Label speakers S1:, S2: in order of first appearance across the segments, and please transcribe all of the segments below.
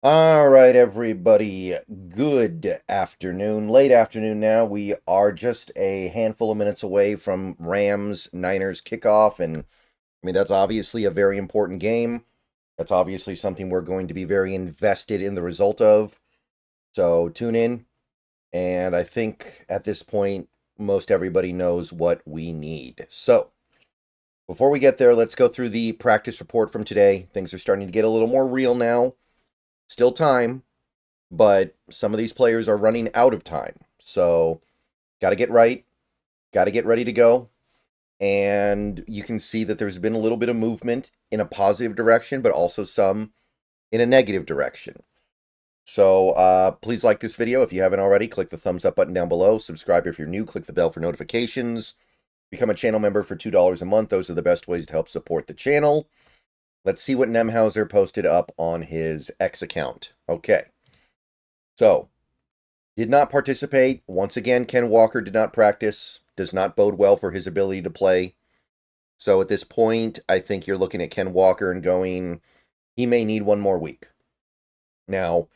S1: All right, everybody. Good afternoon. Late afternoon now. We are just a handful of minutes away from Rams Niners kickoff. And I mean, that's obviously a very important game. That's obviously something we're going to be very invested in the result of. So tune in. And I think at this point, most everybody knows what we need. So before we get there, let's go through the practice report from today. Things are starting to get a little more real now. Still time, but some of these players are running out of time. So, got to get right, got to get ready to go. And you can see that there's been a little bit of movement in a positive direction, but also some in a negative direction. So, please like this video if you haven't already. Click the thumbs up button down below. Subscribe if you're new. Click the bell for notifications. Become a channel member for $2 a month. Those are the best ways to help support the channel. Let's see what Nemhauser posted up on his X account. Okay. So, did not participate. Once again, Ken Walker did not practice. Does not bode well for his ability to play. So at this point, I think you're looking at Ken Walker and going, he may need one more week. Now,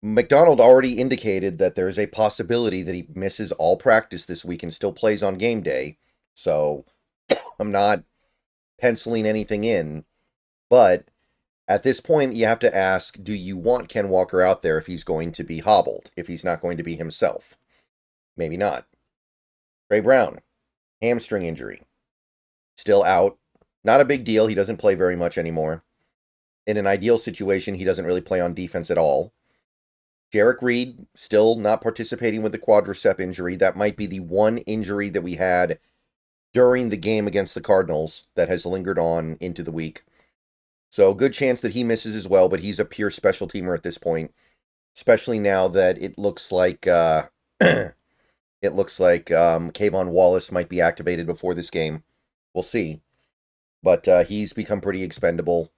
S1: McDonald already indicated that there's a possibility that he misses all practice this week and still plays on game day. So I'm not penciling anything in. But at this point, you have to ask, do you want Ken Walker out there if he's going to be hobbled, if he's not going to be himself? Maybe not. Ray Brown, hamstring injury. Still out. Not a big deal. He doesn't play very much anymore. In an ideal situation, he doesn't really play on defense at all. Jarek Reed, still not participating with the quadricep injury. That might be the one injury that we had during the game against the Cardinals that has lingered on into the week. So good chance that he misses as well, but he's a pure special teamer at this point, especially now that it looks like Kayvon Wallace might be activated before this game. We'll see. But he's become pretty expendable.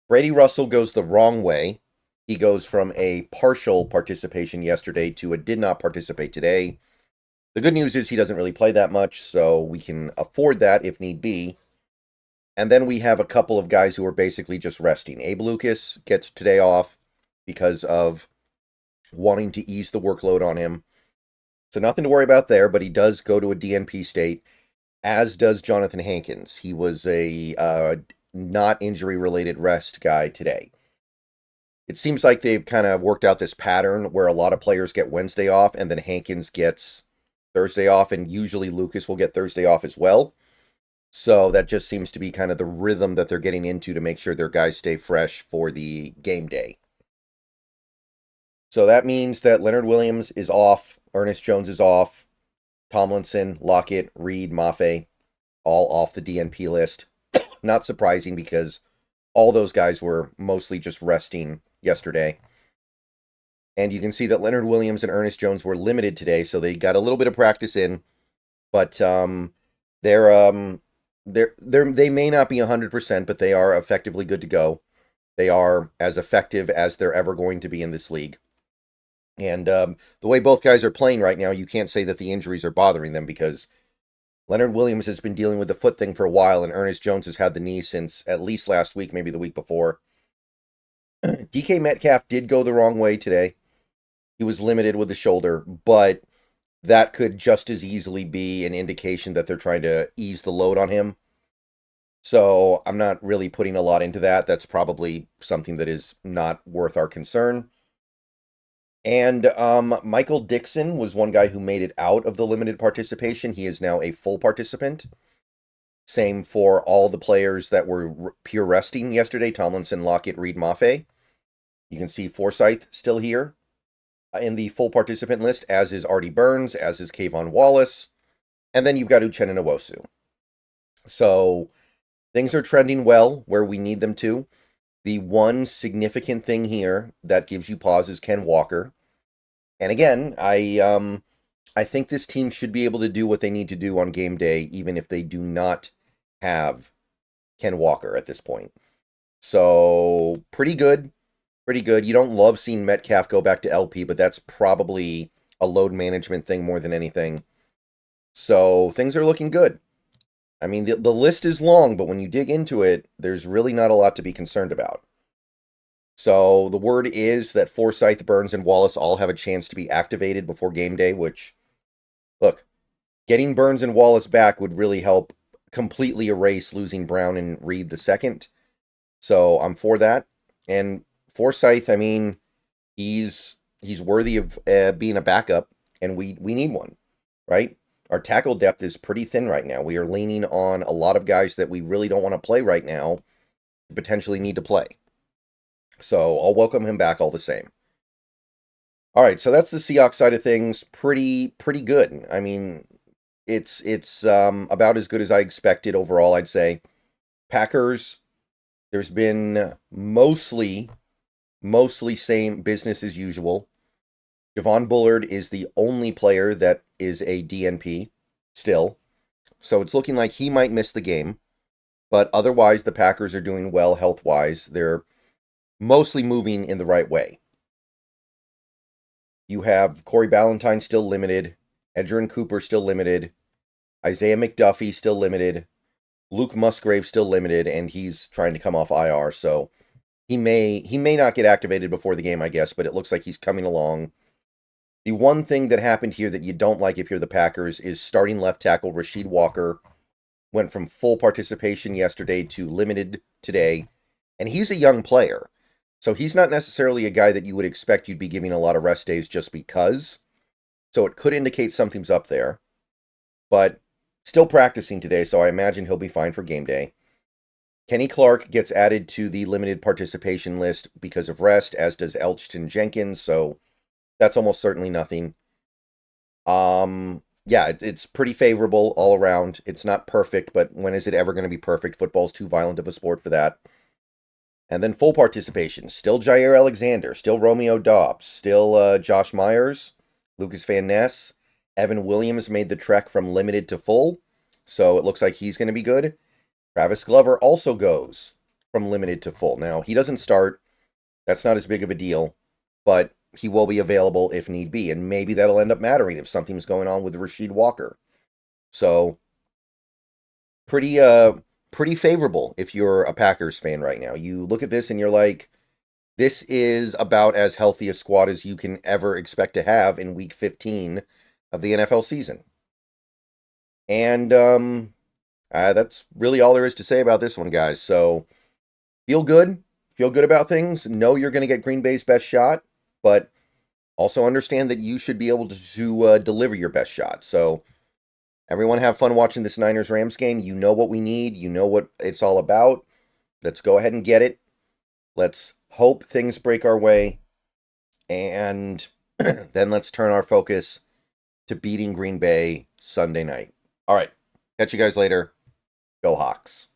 S1: Brady Russell goes the wrong way. He goes from a partial participation yesterday to a did not participate today. The good news is he doesn't really play that much, so we can afford that if need be. And then we have a couple of guys who are basically just resting. Abe Lucas gets today off because of wanting to ease the workload on him. So nothing to worry about there, but he does go to a DNP state, as does Jonathan Hankins. He was a not injury-related rest guy today. It seems like they've kind of worked out this pattern where a lot of players get Wednesday off, and then Hankins gets Thursday off, and usually Lucas will get Thursday off as well. So that just seems to be kind of the rhythm that they're getting into to make sure their guys stay fresh for the game day. So that means that Leonard Williams is off, Ernest Jones is off, Tomlinson, Lockett, Reed, Mafe, all off the DNP list. Not surprising because all those guys were mostly just resting yesterday. And you can see that Leonard Williams and Ernest Jones were limited today, so they got a little bit of practice in, but they may not be 100%, but they are effectively good to go. They are as effective as they're ever going to be in this league. And the way both guys are playing right now, you can't say that the injuries are bothering them because Leonard Williams has been dealing with the foot thing for a while, and Ernest Jones has had the knee since at least last week, maybe the week before. DK Metcalf did go the wrong way today. He was limited with the shoulder, but that could just as easily be an indication that they're trying to ease the load on him. So I'm not really putting a lot into that. That's probably something that is not worth our concern. And Michael Dixon was one guy who made it out of the limited participation. He is now a full participant. Same for all the players that were pure resting yesterday. Tomlinson, Lockett, Reed, Mafe. You can see Forsyth still here in the full participant list, as is Artie Burns, as is Kayvon Wallace. And then you've got Uchenna Nwosu. So things are trending well where we need them to. The one significant thing here that gives you pause is Ken Walker. And again, I think this team should be able to do what they need to do on game day, even if they do not have Ken Walker at this point. So pretty good. Pretty good. You don't love seeing Metcalf go back to LP, but that's probably a load management thing more than anything. So things are looking good. I mean, the list is long, but when you dig into it, there's really not a lot to be concerned about. So the word is that Forsythe, Burns, and Wallace all have a chance to be activated before game day, which, look, getting Burns and Wallace back would really help completely erase losing Brown and Reed the second. So I'm for that. And Forsythe, I mean, he's worthy of being a backup, and we need one, right? Our tackle depth is pretty thin right now. We are leaning on a lot of guys that we really don't want to play right now to potentially need to play. So I'll welcome him back all the same. All right, so that's the Seahawks side of things. Pretty good. I mean, it's about as good as I expected overall, I'd say. Packers, there's been mostly same business as usual. Javon Bullard is the only player that is a DNP still. So it's looking like he might miss the game. But otherwise, the Packers are doing well health-wise. They're mostly moving in the right way. You have Corey Ballantyne still limited, Edgerrin Cooper still limited, Isaiah McDuffie still limited, Luke Musgrave still limited, and he's trying to come off IR, so he may not get activated before the game, I guess, but it looks like he's coming along. The one thing that happened here that you don't like if you're the Packers is starting left tackle Rasheed Walker went from full participation yesterday to limited today, and he's a young player. So he's not necessarily a guy that you would expect you'd be giving a lot of rest days just because. So it could indicate something's up there. But still practicing today, so I imagine he'll be fine for game day. Kenny Clark gets added to the limited participation list because of rest, as does Elgton Jenkins, so that's almost certainly nothing. Yeah, it's pretty favorable all around. It's not perfect, but when is it ever going to be perfect? Football's too violent of a sport for that. And then full participation. Still Jair Alexander. Still Romeo Dobbs. Still Josh Myers. Lucas Van Ness. Evan Williams made the trek from limited to full. So it looks like he's going to be good. Travis Glover also goes from limited to full. Now, he doesn't start. That's not as big of a deal. But he will be available if need be. And maybe that'll end up mattering if something's going on with Rasheed Walker. So, pretty favorable if you're a Packers fan right now. You look at this and you're like, this is about as healthy a squad as you can ever expect to have in week 15 of the NFL season. And that's really all there is to say about this one, guys. So feel good about things. Know you're going to get Green Bay's best shot, but also understand that you should be able to deliver your best shot. So everyone have fun watching this Niners-Rams game. You know what we need. You know what it's all about. Let's go ahead and get it. Let's hope things break our way. And then let's turn our focus to beating Green Bay Sunday night. All right. Catch you guys later. Go Hawks.